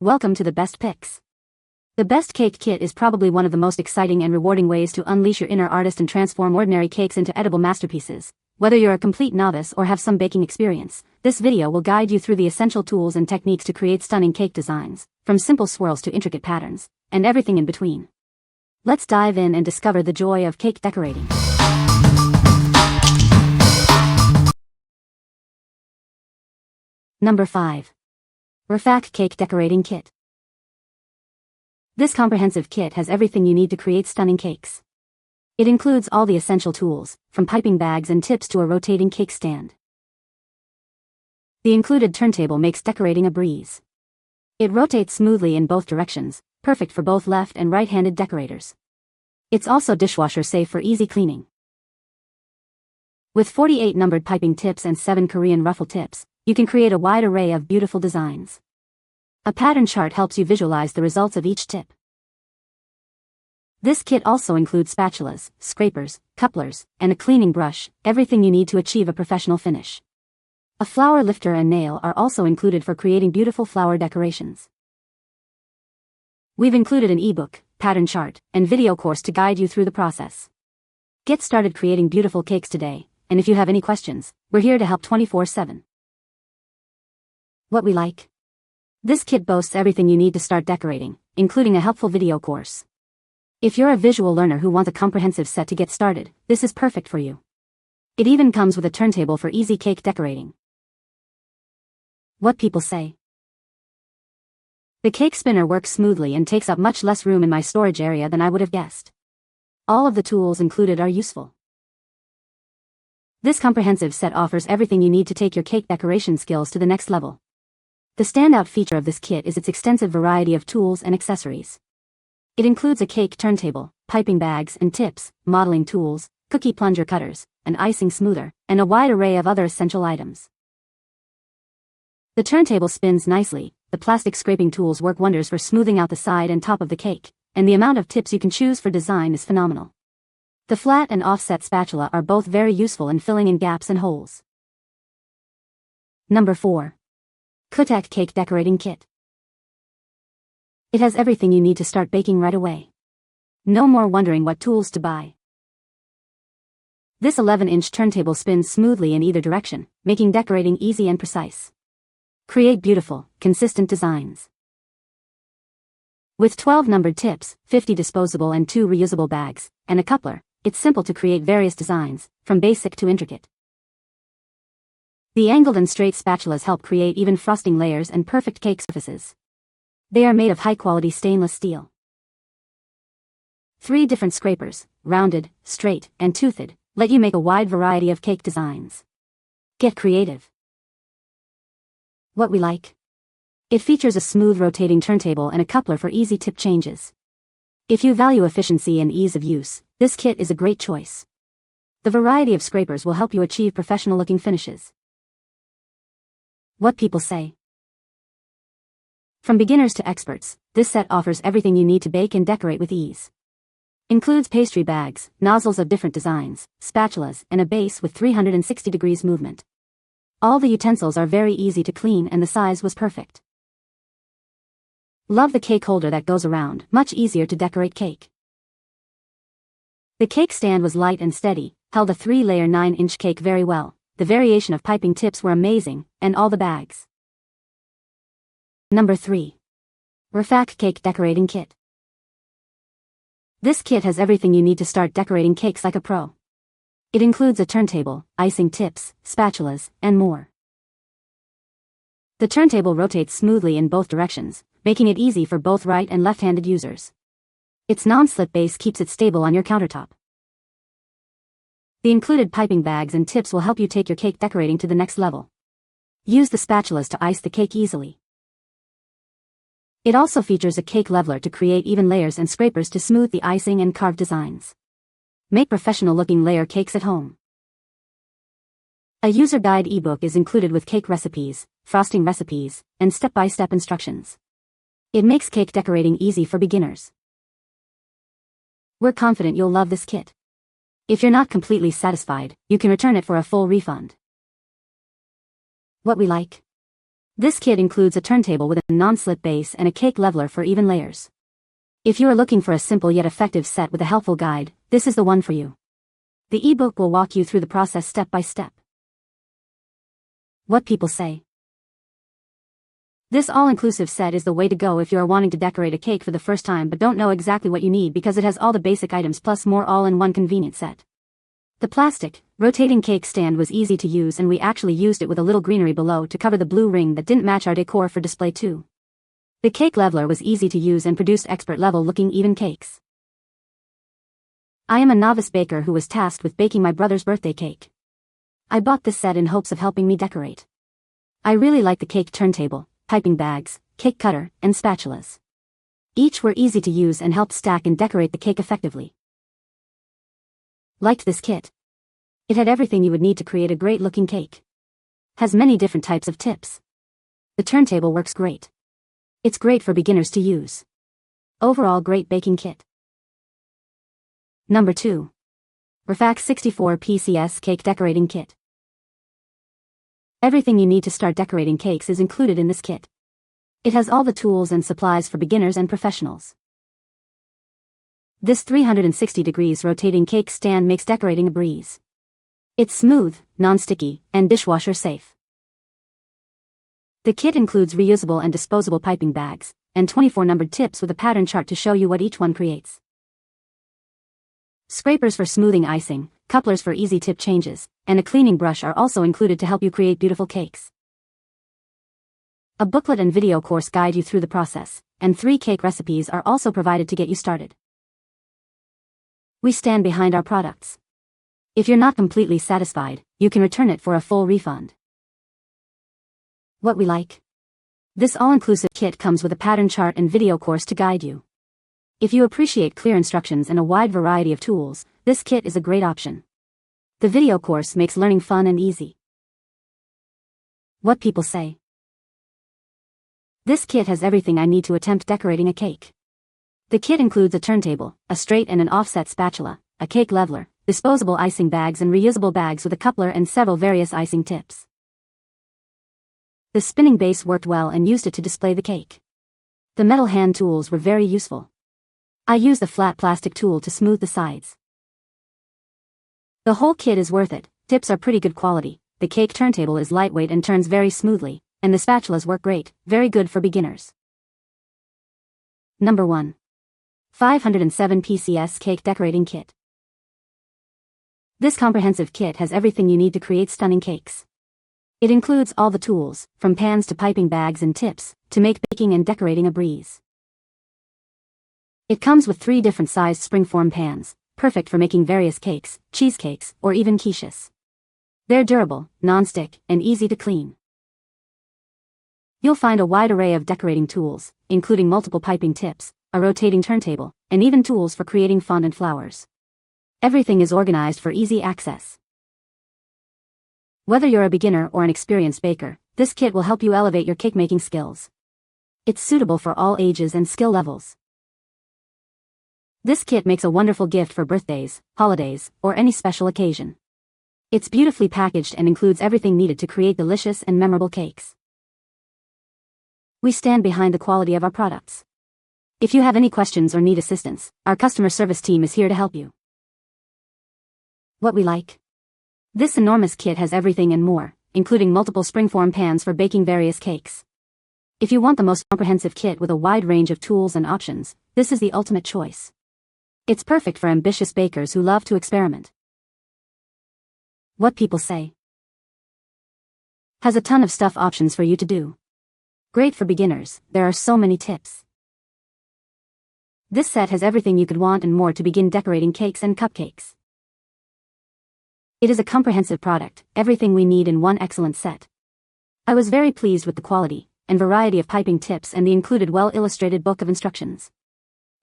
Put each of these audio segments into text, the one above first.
Welcome to the Best Picks. The Best Cake Kit is probably one of the most exciting and rewarding ways to unleash your inner artist and transform ordinary cakes into edible masterpieces. Whether you're a complete novice or have some baking experience, this video will guide you through the essential tools and techniques to create stunning cake designs, from simple swirls to intricate patterns, and everything in between. Let's dive in and discover the joy of cake decorating. Number 5. RFAQK Cake Decorating Kit. This comprehensive kit has everything you need to create stunning cakes. It includes all the essential tools, from piping bags and tips to a rotating cake stand. The included turntable makes decorating a breeze. It rotates smoothly in both directions, perfect for both left and right-handed decorators. It's also dishwasher safe for easy cleaning. With 48 numbered piping tips and 7 Korean ruffle tips, you can create a wide array of beautiful designs. A pattern chart helps you visualize the results of each tip. This kit also includes spatulas, scrapers, couplers, and a cleaning brush, everything you need to achieve a professional finish. A flower lifter and nail are also included for creating beautiful flower decorations. We've included an ebook, pattern chart, and video course to guide you through the process. Get started creating beautiful cakes today, and if you have any questions, we're here to help 24/7. What we like. This kit boasts everything you need to start decorating, including a helpful video course. If you're a visual learner who wants a comprehensive set to get started, this is perfect for you. It even comes with a turntable for easy cake decorating. What people say. The cake spinner works smoothly and takes up much less room in my storage area than I would have guessed. All of the tools included are useful. This comprehensive set offers everything you need to take your cake decoration skills to the next level. The standout feature of this kit is its extensive variety of tools and accessories. It includes a cake turntable, piping bags and tips, modeling tools, cookie plunger cutters, an icing smoother, and a wide array of other essential items. The turntable spins nicely, the plastic scraping tools work wonders for smoothing out the side and top of the cake, and the amount of tips you can choose for design is phenomenal. The flat and offset spatula are both very useful in filling in gaps and holes. Number 4. Kootek Cake Decorating Kit. It has everything you need to start baking right away. No more wondering what tools to buy. This 11-inch turntable spins smoothly in either direction, making decorating easy and precise. Create beautiful, consistent designs. With 12 numbered tips, 50 disposable and 2 reusable bags, and a coupler, it's simple to create various designs, from basic to intricate. The angled and straight spatulas help create even frosting layers and perfect cake surfaces. They are made of high-quality stainless steel. 3 different scrapers, rounded, straight, and toothed, let you make a wide variety of cake designs. Get creative. What we like. It features a smooth rotating turntable and a coupler for easy tip changes. If you value efficiency and ease of use, this kit is a great choice. The variety of scrapers will help you achieve professional-looking finishes. What people say. From beginners to experts, this set offers everything you need to bake and decorate with ease. Includes pastry bags, nozzles of different designs, spatulas, and a base with 360 degrees movement. All the utensils are very easy to clean and the size was perfect. Love the cake holder that goes around, much easier to decorate cake. The cake stand was light and steady, held a 3-layer 9-inch cake very well. The variation of piping tips were amazing, and all the bags. Number 3. RFAQK Cake Decorating Kit. This kit has everything you need to start decorating cakes like a pro. It includes a turntable, icing tips, spatulas, and more. The turntable rotates smoothly in both directions, making it easy for both right and left-handed users. Its non-slip base keeps it stable on your countertop. The included piping bags and tips will help you take your cake decorating to the next level. Use the spatulas to ice the cake easily. It also features a cake leveler to create even layers and scrapers to smooth the icing and carved designs. Make professional-looking layer cakes at home. A user guide ebook is included with cake recipes, frosting recipes, and step-by-step instructions. It makes cake decorating easy for beginners. We're confident you'll love this kit. If you're not completely satisfied, you can return it for a full refund. What we like. This kit includes a turntable with a non-slip base and a cake leveler for even layers. If you are looking for a simple yet effective set with a helpful guide, this is the one for you. The ebook will walk you through the process step by step. What people say. This all-inclusive set is the way to go if you are wanting to decorate a cake for the first time but don't know exactly what you need, because it has all the basic items plus more all in one convenient set. The plastic, rotating cake stand was easy to use, and we actually used it with a little greenery below to cover the blue ring that didn't match our decor for display too. The cake leveler was easy to use and produced expert level looking even cakes. I am a novice baker who was tasked with baking my brother's birthday cake. I bought this set in hopes of helping me decorate. I really like the cake turntable, piping bags, cake cutter, and spatulas. Each were easy to use and helped stack and decorate the cake effectively. Liked this kit. It had everything you would need to create a great looking cake. Has many different types of tips. The turntable works great. It's great for beginners to use. Overall great baking kit. Number 2. RFAQK 64 PCS Cake Decorating Kit. Everything you need to start decorating cakes is included in this kit. It has all the tools and supplies for beginners and professionals. This 360 degrees rotating cake stand makes decorating a breeze. It's smooth, non-sticky, and dishwasher safe. The kit includes reusable and disposable piping bags, and 24 numbered tips with a pattern chart to show you what each one creates. Scrapers for smoothing icing, couplers for easy tip changes, and a cleaning brush are also included to help you create beautiful cakes. A booklet and video course guide you through the process, and 3 cake recipes are also provided to get you started. We stand behind our products. If you're not completely satisfied, you can return it for a full refund. What we like. This all-inclusive kit comes with a pattern chart and video course to guide you. If you appreciate clear instructions and a wide variety of tools, this kit is a great option. The video course makes learning fun and easy. What people say. This kit has everything I need to attempt decorating a cake. The kit includes a turntable, a straight and an offset spatula, a cake leveler, disposable icing bags and reusable bags with a coupler and several various icing tips. The spinning base worked well and used it to display the cake. The metal hand tools were very useful. I used a flat plastic tool to smooth the sides. The whole kit is worth it. Tips are pretty good quality, the cake turntable is lightweight and turns very smoothly, and the spatulas work great, very good for beginners. Number 1. 507 PCS Cake Decorating Kit. This comprehensive kit has everything you need to create stunning cakes. It includes all the tools, from pans to piping bags and tips, to make baking and decorating a breeze. It comes with 3 different sized springform pans, perfect for making various cakes, cheesecakes, or even quiches. They're durable, non-stick, and easy to clean. You'll find a wide array of decorating tools, including multiple piping tips, a rotating turntable, and even tools for creating fondant flowers. Everything is organized for easy access. Whether you're a beginner or an experienced baker, this kit will help you elevate your cake-making skills. It's suitable for all ages and skill levels. This kit makes a wonderful gift for birthdays, holidays, or any special occasion. It's beautifully packaged and includes everything needed to create delicious and memorable cakes. We stand behind the quality of our products. If you have any questions or need assistance, our customer service team is here to help you. What we like. This enormous kit has everything and more, including multiple springform pans for baking various cakes. If you want the most comprehensive kit with a wide range of tools and options, this is the ultimate choice. It's perfect for ambitious bakers who love to experiment. What people say. Has a ton of stuff options for you to do. Great for beginners, there are so many tips. This set has everything you could want and more to begin decorating cakes and cupcakes. It is a comprehensive product, everything we need in one excellent set. I was very pleased with the quality and variety of piping tips and the included well-illustrated book of instructions.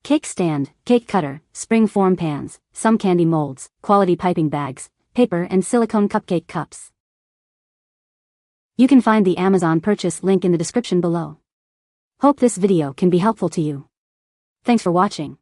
Cake stand, cake cutter, spring form pans, some candy molds, quality piping bags, paper and silicone cupcake cups. You can find the Amazon purchase link in the description below. Hope this video can be helpful to you. Thanks for watching.